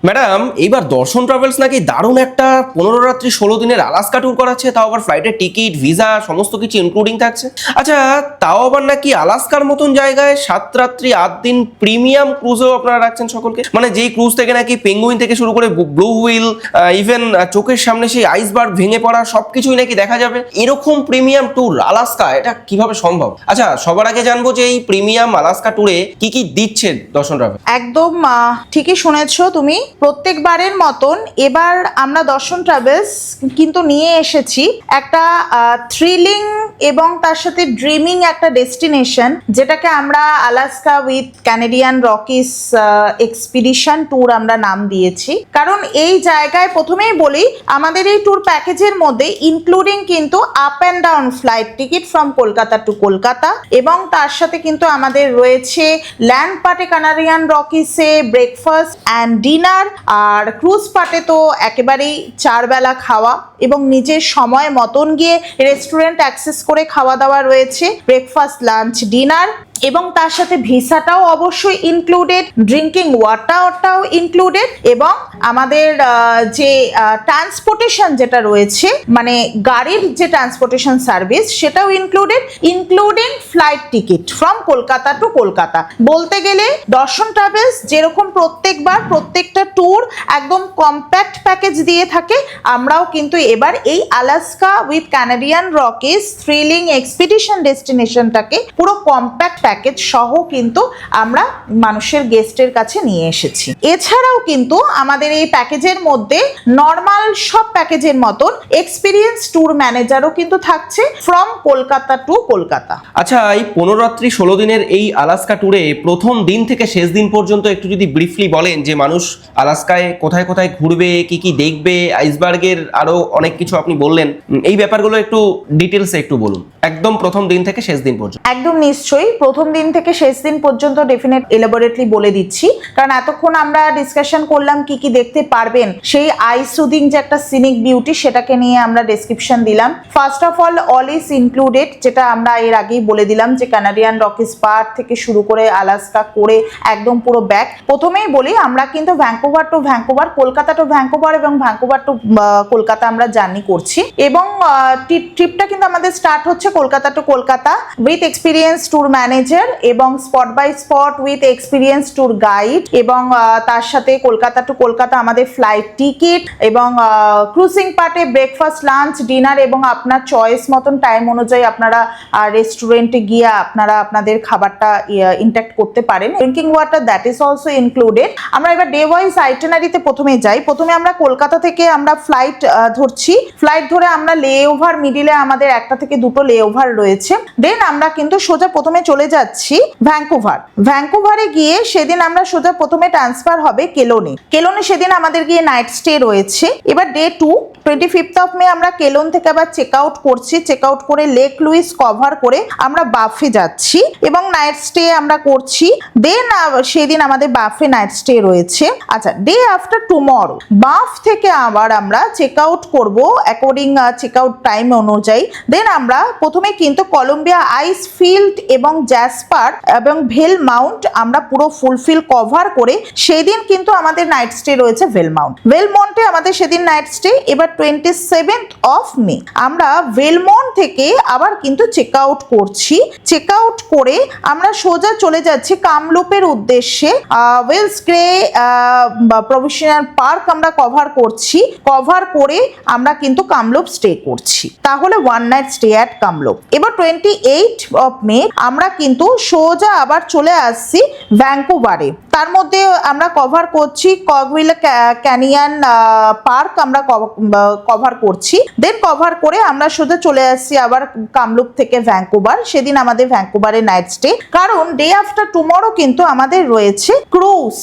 Madam, এইবার দর্শন travels নাকি দারুণ একটা 15 রাত্রি 16 দিনের আলাস্কা ট্যুর করাচ্ছে, তাও আবার ফ্লাইটের টিকিট, ভিসা সমস্ত কিছু ইনক্লুডিং থাকছে। আচ্ছা, তাও আবার নাকি আলাস্কার মতন জায়গায় 7 রাত্রি 8 দিন প্রিমিয়াম ক্রুজেও আপনারা রাখছেন সকলকে, মানে যেই ক্রুজ থেকে নাকি পেঙ্গুইন থেকে শুরু করে ব্লু হুইল, ইভেন চোখের সামনে সেই আইসবার্গ ভেঙে পড়া সবকিছুই নাকি দেখা যাবে। এরকম প্রিমিয়াম ট্যুর আলাস্কা, এটা কিভাবে সম্ভব? আচ্ছা, সবার আগে জানবো যে এই প্রিমিয়াম আলাস্কা ট্যুরে কি কি দিচ্ছে দর্শন ট্রাভেল। একদম ঠিকই শুনেছো তুমি। প্রত্যেকবারের মতন এবার আমরা দর্শন ট্রাভেলস কিন্তু নিয়ে এসেছি একটা থ্রিলিং এবং তার সাথে ড্রিমিং একটা ডেস্টিনেশন, যেটাকে আমরা Alaska with Canadian রকিস expedition tour আমরা নাম দিয়েছি। কারণ এই জায়গায় প্রথমেই বলি, আমাদের এই ট্যুর প্যাকেজের মধ্যে ইনক্লুডিং কিন্তু up and down flight ticket from Kolkata to Kolkata, এবং তার সাথে কিন্তু আমাদের রয়েছে ল্যান্ড পার্টে কানাডিয়ান রকিসে ব্রেকফাস্ট অ্যান্ড ডিনার, আর ক্রুজ পার্টে তো একেবারেই 4 বেলা খাওয়া এবং নিজের সময় মতন গিয়ে রেস্টুরেন্ট অ্যাক্সেস করে খাওয়া দাওয়া রয়েছে, ব্রেকফাস্ট লাঞ্চ ডিনার, এবং তার সাথে ভিসাটাও অবশ্যই ইনক্লুডেড, ড্রিঙ্কিং ওয়াটারটাও ইনক্লুডেড, এবং আমাদের যে ট্রান্সপোর্টেশন যেটা রয়েছে, মানে গাড়ির যে ট্রান্সপোর্টেশন সার্ভিস, সেটাও included, including flight ticket from Kolkata to Kolkata. বলতে গেলে দর্শন ট্রাভেলস যেরকম প্রত্যেকবার প্রত্যেকটা ট্যুর একদম কম্প্যাক্ট প্যাকেজ দিয়ে থাকে, আমরাও কিন্তু এবার এই Alaska with Canadian Rockies thrilling expedition ডেস্টিনেশনটাকে পুরো কম্প্যাক্ট প্যাকেজ সহ কিন্তু আমরা মানুষের গেস্টের কাছে নিয়ে এসেছি। এছাড়াও কিন্তু আমাদের এই প্যাকেজের মধ্যে নর্মাল সব প্যাকেজের মতন এক্সপিরিয়েন্স ট্যুর ম্যানেজারও কিন্তু থাকছে ফ্রম কলকাতা টু কলকাতা। আচ্ছা, এই 15 রাত্রি 16 দিনের এই আলাস্কা ট্যুরে প্রথম দিন থেকে শেষ দিন পর্যন্ত একটু যদি ব্রিফলি বলেন যে মানুষ আলাস্কায় কোথায় কোথায় ঘুরবে, কি কি দেখবে, আইসবার্গের আরো অনেক কিছু আপনি বললেন, এই ব্যাপারগুলো একটু ডিটেলসে একটু বলুন, একদম প্রথম দিন থেকে শেষ দিন পর্যন্ত। একদম নিশ্চয়ই, প্রথম দিন থেকে শেষ দিন পর্যন্ত ডেফিনেট এলাবোরেটলি বলে দিচ্ছি, কারণ এতক্ষণ আমরা ডিসকাশন করলাম কি কি দেখতে পারবেন, সেই আই সুদিং যে একটা সিনিক বিউটি, সেটাকে নিয়ে আমরা ডেসক্রিপশন দিলাম। First of all is included, যেটা আমরা এর আগেই বলে দিলাম যে কানাডিয়ান রকিস পার্ক থেকে শুরু করে আলাস্কা করে একদম পুরো ব্যাক। প্রথমেই বলি, আমরা কিন্তু Vancouver to Vancouver, Kolkata to Vancouver এবং ভ্যাঙ্কুভার টু কলকাতা আমরা জার্নি করছি, এবং ট্রিপটা কিন্তু আমাদের স্টার্ট হচ্ছে Kolkata to Kolkata with experience tour manager এবং spot by spot with experience tour guide, এবং তার সাথে কলকাতা টু কলকাতা আমাদের ফ্লাইট টিকিট এবং ক্রুজিং পার্টে ব্রেকফাস্ট লাঞ্চ ডিনার, এবং আপনার চয়েস মতন টাইম অনুযায়ী আপনারা রেস্টুরেন্টে গিয়ে আপনারা আপনাদের খাবারটা ইনট্যাক্ট করতে পারেন। Drinking water that is also included. আমরা এবার ডে ওয়াইজ আইটেনারিতে প্রথমে যাই। প্রথমে আমরা কলকাতা থেকে আমরা ফ্লাইট ধরছি, ফ্লাইট ধরে আমরা লে ওভার, মিডিলে আমাদের একটা থেকে দুটো লে ওভার রয়েছে, দেন আমরা কিন্তু সোজা প্রথমে চলে যাচ্ছি ভ্যাঙ্কুভার। ভ্যাঙ্কুভারে গিয়ে সেদিন আমরা সোজা প্রথমে ট্রান্সফার হবে কেলনে। কেলনে সেদিন আমাদের গিয়ে নাইট স্টে রয়েছে। এবার ডে 2 25 মে আমরা কেলন থেকে আবার চেক আউট করছি, চেক আউট করে লেক লুইস কভার করে আমরা বাফে যাচ্ছি এবং নাইট স্টে আমরা করছি। দেন সেদিন আমাদের বাফে নাইট স্টে রয়েছে। আচ্ছা, ডে আফটার টুমরো বাফ থেকে আবার আমরা চেক আউট করবো অ্যাকর্ডিং চেক আউট টাইম অনুযায়ী। দেন আমরা প্রথমে কিন্তু কলম্বিয়া আইস ফিল্ড এবং জ্যাসপার এবং ভেল মাউন্ট আমরা পুরো ফুলফিল কভার করে সেদিন কিন্তু আমাদের নাইট স্টে রয়েছে ভেলমাউন্ট। ভেলমন্টে আমাদের সেদিন নাইট স্টে। এবার 27 মে আমরা ভেলমন্ট থেকে আবার কিন্তু চেক আউট করছি। চেক আউট করে আমরা সোজা চলে যাচ্ছি কামলুপের উদ্দেশ্যে। ওয়েলস গ্রে প্রভিশনাল পার্ক আমরা কভার করছি, কভার করে আমরা কিন্তু কামলুপ স্টে করছি। তাহলে 1 নাইট স্টে অ্যাট কামলুপ। এবার 28 মে আমরা কিন্তু সোজা আবার চলে আসছি ভ্যাঙ্কুভারে। তার মধ্যে আমরা কভার করছি কগউইল ক্যানিয়ন পার্ক আমরা কভার করছি। দেন কভার করে আমরা সোজা চলে আসছি আবার কামলুপ থেকে ভ্যাঙ্কুভার। সেদিন আমাদের ভ্যাঙ্কুভারে নাইট স্টে, কারণ ডে আফটার টুমরো কিন্তু আমাদের রয়েছে ক্রুজ,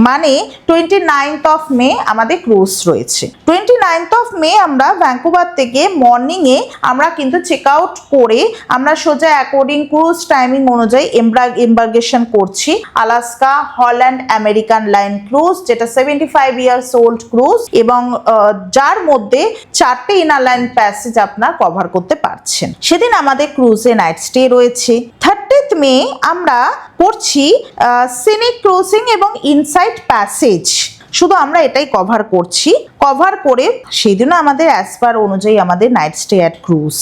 মানে 29 মে আমাদের ক্রুজ রয়েছে। 29 মে আমরা ভ্যাঙ্কুভার থেকে মর্নিং এ আমরা কিন্তু চেক আউট করে আমরা সোজা অ্যাকর্ডিং ক্রুজ টাইমিং অনুযায়ী এমবার্গেশন করছি Alaska Holland American line cruise, যেটা 75 ইয়ার্স ওল্ড ক্রুজ, এবং যার মধ্যে 4টে ইনার লাইন প্যাসেজ আপনার কভার করতে পারছেন। সেদিন আমাদের ক্রুজে নাইট স্টে রয়েছে। 30 মে আমরা করছি সিনিক ক্রুজিং এবং ইনসাইড প্যাসেজ। শুধু আমরা এটাই কভার করছি। কভার করে সেই দিনও আমাদের অ্যাজ পার অনুযায়ী আমাদের night stay at cruise.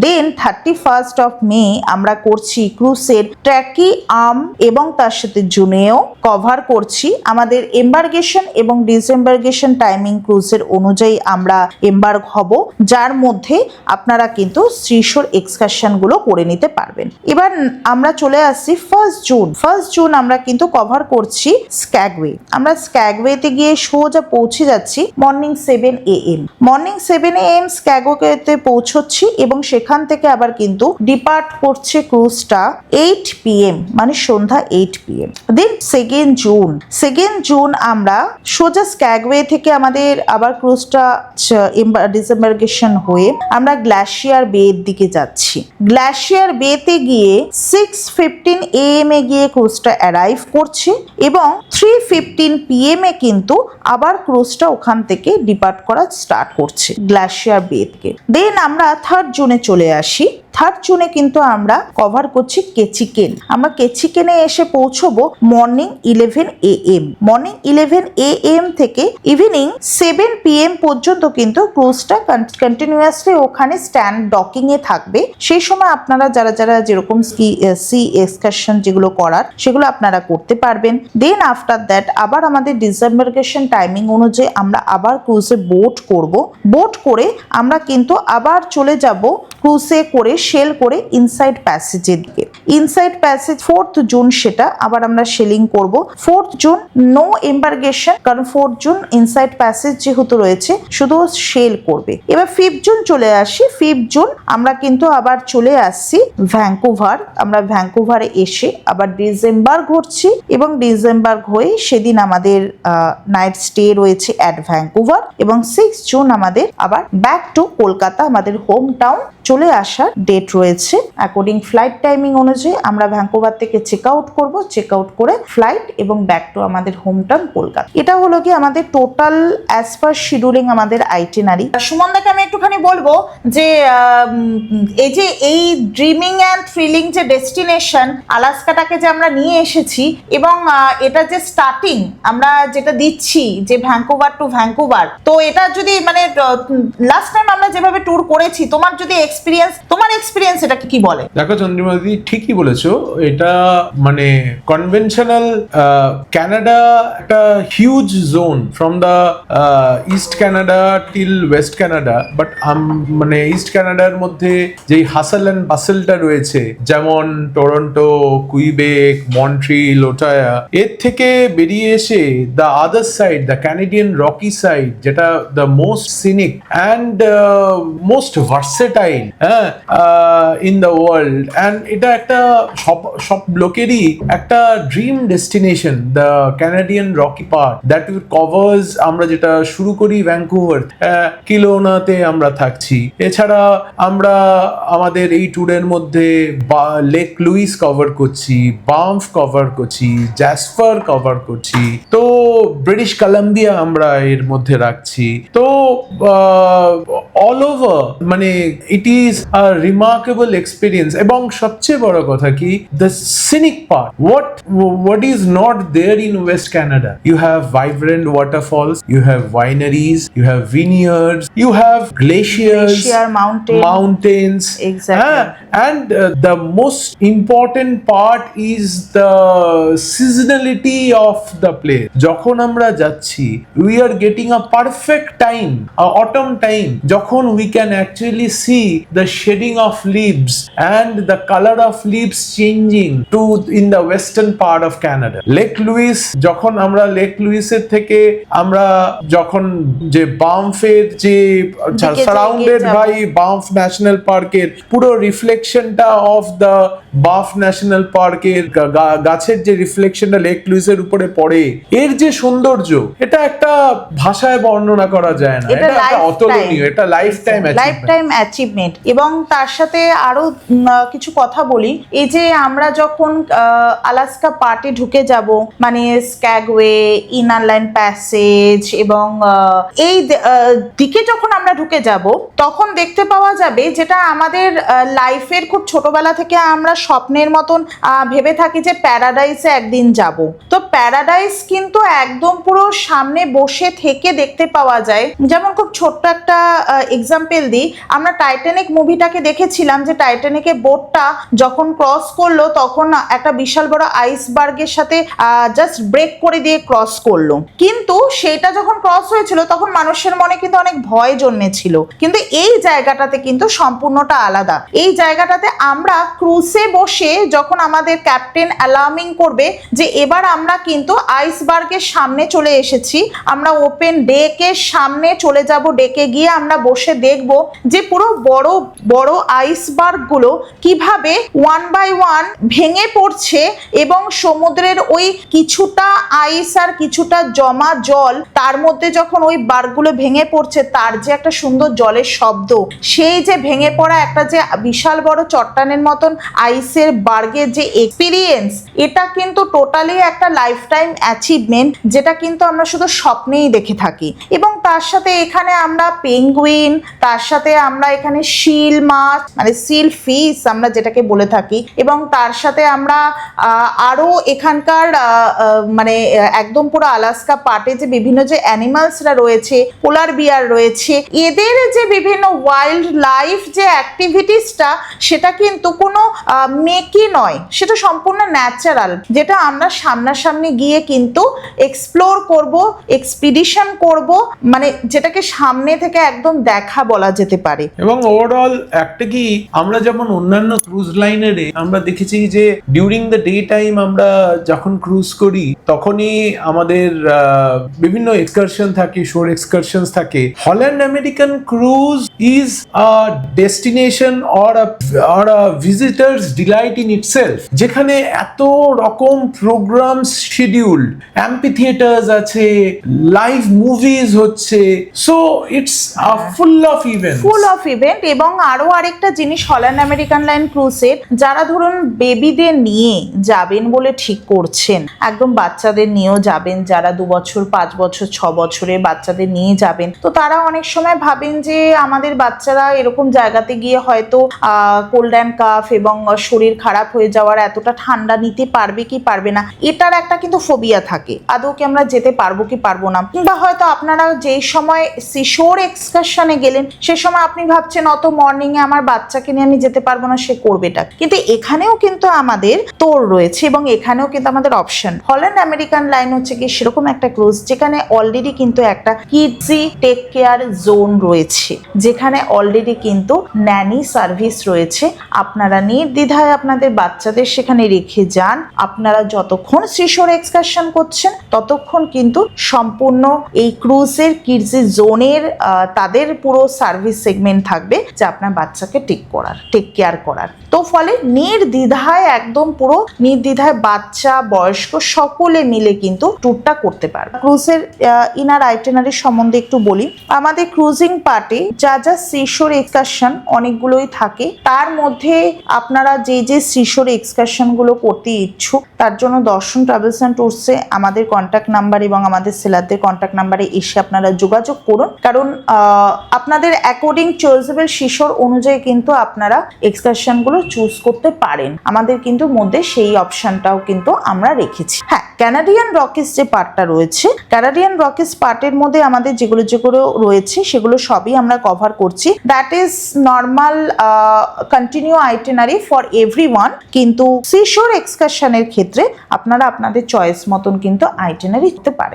Then 31st of May আমরা করছি ক্রুজের ট্র্যাকি আর্ম এবং তার সাথে জুনেও কভার করছি। আমাদের এম্বার্গেশন এবং ডিসএম্বার্গেশন টাইমিং ক্রুজের অনুযায়ী আমরা এম্বার্গ হব, যার মধ্যে আপনারা কিন্তু শ্রীশোর এক্সকারশন গুলো করে নিতে পারবেন। এবার আমরা চলে আসছি 1st জুন। 1st জুন আমরা কিন্তু কভার করছি স্ক্যাগওয়ে। আমরা স্ক্যাগওয়েতে গিয়ে সোজা পৌঁছে যাচ্ছি মর্নিং 7 AM। মর্নিং 7 AM স্ক্যাগওয়েতে পৌঁছচ্ছি এবং সেখান থেকে আবার কিন্তু ডিপার্ট করছে ক্রুজটা 8 PM, মানে সন্ধ্যা 8 PM। দেন 2nd জুন আমরা সোজা স্ক্যাগওয়ে থেকে আমাদের আবার ক্রুজটা ডিসএম্বার্গেশন হয়ে আমরা গ্লাসিয়ার বে এর দিকে যাচ্ছি। গ্লাসিয়ার বেতে গিয়ে 6:15 AM এ গিয়ে ক্রুজটা অ্যারাইভ করছে এবং 3:15 PM এ কিন্তু আবার ক্রুজটা ওখান থেকে ডিপার্ট করা স্টার্ট করছে গ্লাসিয়ার বে থেকে। দেন আমরা 3rd জুনে চলে আসি। 3rd জুনে কিন্তু আমরা কভার করছি কেচিকেন। আমরা কেচিকেনে এসে পৌঁছবো মর্নিং 11 AM। মর্নিং 11 AM থেকে ইভিনিং 7 PM পর্যন্ত কিন্তু ক্রুজটা কন্টিনিউয়াসলি ওখানে স্ট্যান্ড ডকিং এ থাকবে। সেই সময় আপনারা যারা যারা যেরকম সি এক্সকারশন যেগুলো করার সেগুলো আপনারা করতে পারবেন। দেন আফটার দ্যাট আবার আমাদের ডিসএম্বার্গেশন টাইমিং অনুযায়ী আমরা আবার ক্রুজে বোট করব। বোট করে আমরা কিন্তু আবার চলে যাব ক্রুজে করে শেল করে ইনসাইড প্যাসেজের দিকে। ইনসাইড প্যাসেজ 4th জুন সেটা আবার আমরা শেলিং করব। 4th জুন নো এম্বার্গেশন, কারণ 4th জুন ইনসাইড প্যাসেজ যেহেতু রয়েছে শুধু শেল করবে। এবার 5th জুন চলে আসি। 5th জুন আমরা কিন্তু আবার চলে আসছি ভ্যাঙ্কুভার। আমরা ভ্যাঙ্কুভারে এসে আবার ডিসেম্বার্গ হচ্ছি এবং ডিসেম্বার্গ হয়ে সেদিন আমাদের নাইট স্টে রয়েছে অ্যাট ভ্যাঙ্কুভার এবং 6th জুন আমাদের আবার ব্যাক টু কলকাতা আমাদের হোম টাউন চলে আসার ডেট রয়েছে। অ্যাকর্ডিং ফ্লাইট টাইমিং অনুযায়ী আমরা ভ্যাঙ্কুভার থেকে চেক আউট করবো। চেক আউট করে ফ্লাইট এবং ব্যাক টু আমাদের হোম টাউন কলকাতা। এটা হলো কি আমাদের টোটাল অ্যাজ পার শিডিউলিং আমাদের আইটিনারি। সুমনদাকে আমি একটুখানি বলবো যে এই ড্রিমিং অ্যান্ড থ্রিলিং যে ডেস্টিনেশন আলাস্কাটাকে যে আমরা নিয়ে এসেছি এবং এটা যে স্টার্টিং আমরা যেটা দিচ্ছি যে ভ্যাঙ্কুভার টু ভ্যাঙ্কুভার, তো এটা যদি মানে লাস্ট টাইম আমরা যেভাবে ট্যুর করেছি তোমার যদি তোমার এক্সপিরিয়েন্স এটা কি বলে? দেখো চন্দ্রিমা দিদি ঠিকই বলেছো। এটা মানে কনভেনশনাল কানাডা একটা huge zone from the east Canada till West Canada, but মানে ইস্ট কানাডার মধ্যে যেই হাসল অ্যান্ড বাসেলটা রয়েছে যেমন টরন্টো, কুইবেক, মন্ট্রিল, ওটায়া, এর থেকে বেরিয়ে এসে the other side, the Canadian Rocky side, যেটা the most scenic and most versatile in the world, and এটা একটা সব লোকেরই একটা dream destination, the Canadian Rocky part that covers. আমরা যেটা শুরু করি ভ্যাঙ্কুভার, কিলোনাতে আমরা থাকছি। এছাড়া আমরা আমাদের এই ট্যুরের মধ্যে লেক লুইস কভার করছি, বাম্ফ কভার করছি, জ্যাসপার কভার করছি, তো ব্রিটিশ কলাম্বিয়া আমরা এর মধ্যে রাখছি। তো অল ওভার মানে it is a remarkable experience. এবং সবচেয়ে বড় কথা কি, the scenic part, what is not there in West Canada. You have vibrant waterfalls, you have wineries, you have vineyards, you have glaciers, mountains. Exactly. And the most important part is the seasonality of the place. যখন আমরা যাচ্ছি, we are getting a perfect time, autumn time, যখন we can actually see the shedding of leaves and the color of leaves changing to in the western part of Canada. Lake Louise, যখন আমরা lake লুইসের থেকে আমরা যখন যে বাম্ফের যে surrounded by বাম্ফ national পার্কের পুরো রিফ্লেকশনটা অফ দ্য বাম্ফ ন্যাশনাল পার্কের গাছের যে রিফ্লেকশনটা লেক লুইসের উপরে পড়ে, এর যে সৌন্দর্য, এটা একটা ভাষায় বর্ণনা করা যায় না। এটা একটা অতুলনীয়, এটা লাইফ টাইম অ্যাচিভমেন্ট। এবং তার সাথে আরো কিছু কথা বলি। এই যে আমরা যখন আলাস্কা পার্টে ঢুকে যাব, মানে স্ক্যাগওয়ে, ইনার লাইন প্যাসেজ এবং এই দিকে যখন আমরা ঢুকে যাব, তখন দেখতে পাওয়া যাবে যেটা আমাদের লাইফের খুব ছোটবেলা থেকে আমরা স্বপ্নের মতন ভেবে থাকি যে প্যারাডাইসে একদিন যাব। তো প্যারাডাইস কিন্তু একদম পুরো সামনে বসে থেকে দেখতে পাওয়া যায়। যেমন খুব ছোট্ট একটা এক্সাম্পল দিই, আমরা টাইটানিক মুভিটাকে দেখেছিলাম যে টাইটানিকের বোটটা যখন ক্রস করলো তখন একটা বিশাল বড় আইসবার্গের সাথে জাস্ট ব্রেক করে দিয়ে ক্রস করলো, কিন্তু সেটা যখন ক্রস হয়েছিল তখন মানুষের মনে কিন্তু অনেক ভয় জন্মেছিল। কিন্তু এই জায়গাটাতে কিন্তু সম্পূর্ণটা আলাদা। এই জায়গাটাতে আমরা ক্রুজে বসে যখন আমাদের ক্যাপ্টেন অ্যালার্মিং করবে যে এবার আমরা কিন্তু আইসবার্গের সামনে চলে এসেছি, আমরা ওপেন ডেকের সামনে চলে যাব, ডেকে গিয়ে আমরা বসে দেখব যে পুরো বড় বড় আইসবার্গ গুলো কিভাবে ওয়ান বাই ওয়ান ভেঙে পড়ছে এবং সমুদ্রের ওই কিছুটা আইস আর কিছুটা জমা জল, তার মধ্যে যখন ওই বার্গগুলো ভেঙে পড়ছে তার যে একটা সুন্দর জলের শব্দ, সেই যে ভেঙে পড়া একটা যে বিশাল বড় চট্টানের মতন আইসের বার্গের যে এক্সপিরিয়েন্স, এটা কিন্তু টোটালি একটা লাইফ টাইম অ্যাচিভমেন্ট, যেটা কিন্তু আমরা শুধু স্বপ্নেই দেখে থাকি। এবং তার সাথে এখানে আমরা পেঙ্গুইন, তার সাথে আমরা এখানে শিল মাছ মানে সিল ফিশ আমরা যেটাকে বলে থাকি, এবং তার সাথে আমরা আরো এখানকার মানে একদম পুরো আলাস্কা পার্টে যে বিভিন্ন যে অ্যানিমালসরা রয়েছে, পোলার বিয়ার রয়েছে, এদের যে বিভিন্ন ওয়াইল্ড লাইফ যে অ্যাক্টিভিটিসটা সেটা কিন্তু কোনো মেকি নয়, সেটা সম্পূর্ণ ন্যাচারাল, যেটা আমরা সামনাসামনি গিয়ে কিন্তু এক্সপ্লোর করব, এক্সপিডিশন করব, মানে যেটাকে সামনে থেকে একদম দেখা বলা যেতে পারে। এবং ওভারঅল একটা কি, আমরা যেমন অন্যান্য ক্রুজ লাইনারে আমরা দেখেছি যে ডিউরিং দ্য ডে টাইম আমরা যখন ক্রুজ করি তখনই আমাদের বিভিন্ন এক্সকারশন থাকে, শোর এক্সকারশনস থাকে। Holland American cruise is a destination or a visitors delight in itself, যেখানে এত রকম প্রোগ্রামস শিডিউলড, অ্যাম্পি থিয়েটার্স আছে, লাইভ মুভিজ হচ্ছে, so it's full of event. এবং আরো আরেকটা জিনিস হল্যান্ড আমেরিকান লাইন ক্রুজের, যারা ধরুন বেবিদের নিয়ে যাবেন বলে ঠিক করছেন, একদম বাচ্চাদের নিয়েও যাবেন, যারা 2 বছর 5 বছর 6 বছরের বাচ্চাদের নিয়ে যাবেন, তো তারা অনেক সময় ভাবেন যে আমাদের বাচ্চারা এরকম জায়গাতে গিয়ে হয়তো কোল্ড অ্যান্ড কাফ এবং শরীর খারাপ হয়ে যাওয়ার এতটা ঠান্ডা নিতে পারবে কি পারবে না, এটার একটা কিন্তু ফোবিয়া থাকে, আদৌ কি আমরা যেতে পারবো কি পারবো না। কিংবা হয়তো আপনারা যেই সময় সিশোর এক্সকারশনে গেলেন সে সময় আপনি ভাবছেন অত মর্নিং এ আমার বাচ্চাকে নিয়ে আমি যেতে পারবো না, সে করবেটা। কিন্তু এখানেও কিন্তু আমাদের তোর রয়েছে এবং এখানেও কিন্তু আমাদের অপশন। হল্যান্ড আমেরিকান লাইন হচ্ছে কি সেরকম একটা ক্রুজ যেখানে অলরেডি কিন্তু একটা কিডসি টেক কেয়ার জোন রয়েছে, যেখানে অলরেডি কিন্তু ন্যানি সার্ভিস রয়েছে। আপনারা নির্দ্বিধায় আপনাদের বাচ্চাদের সেখানে রেখে যান, আপনারা যতক্ষণ শিশোর এক্সকারশন করছেন ততক্ষণ কিন্তু সম্পূর্ণ এই ক্রুজের কিডসি জোনের তাদের পুরো সার্ভিস সেগমেন্ট থাকবে যে আপনার বাচ্চাকে টেক কেয়ার করার। তো ফলে নির্দ্বিধায় একদম পুরো নির্দ্বিধায় বাচ্চা বয়স্ক সকলে মিলে কিন্তু ট্যুরটা করতে পারবে। ক্রুজের ইনার আইটেনারি সম্বন্ধে একটু বলি। আমাদের ক্রুজিং পার্টে যা যা শিশোর এক্সকারশন অনেকগুলোই থাকে, তার মধ্যে আপনারা যে যে শিশোর এক্সকারশন গুলো করতে ইচ্ছুক তার জন্য দর্শন ট্রাভেলস অ্যান্ড ট্যুরসে আমাদের কন্ট্যাক্ট নাম্বার এবং আমাদের সেলারদের কন্ট্যাক্ট নাম্বারে এসে আপনারা যোগাযোগ করুন, কারণ আপনাদের অ্যাকর্ডিং চয়েসেবল শিশোর অনুযায়ী কিন্তু আপনারা এক্সকারশন গুলো চুজ করতে পারেন। আমাদের কিন্তু মধ্যে সেই অপশনটাও কিন্তু আমরা রেখেছি। হ্যাঁ, ক্যানাডিয়ান রকিস যে পার্টটা রয়েছে, ক্যানাডিয়ান রকিস পার্টের মধ্যে আমাদের যেগুলো রয়েছে সেগুলো সবই আমরা কভার করছি। That is normal continue itinerary for everyone, কিন্তু সিশোর এক্সকারশনের ক্ষেত্রে আপনারা আপনাদের চয়েস মতন কিন্তু আইটেনারি করতে পারেন।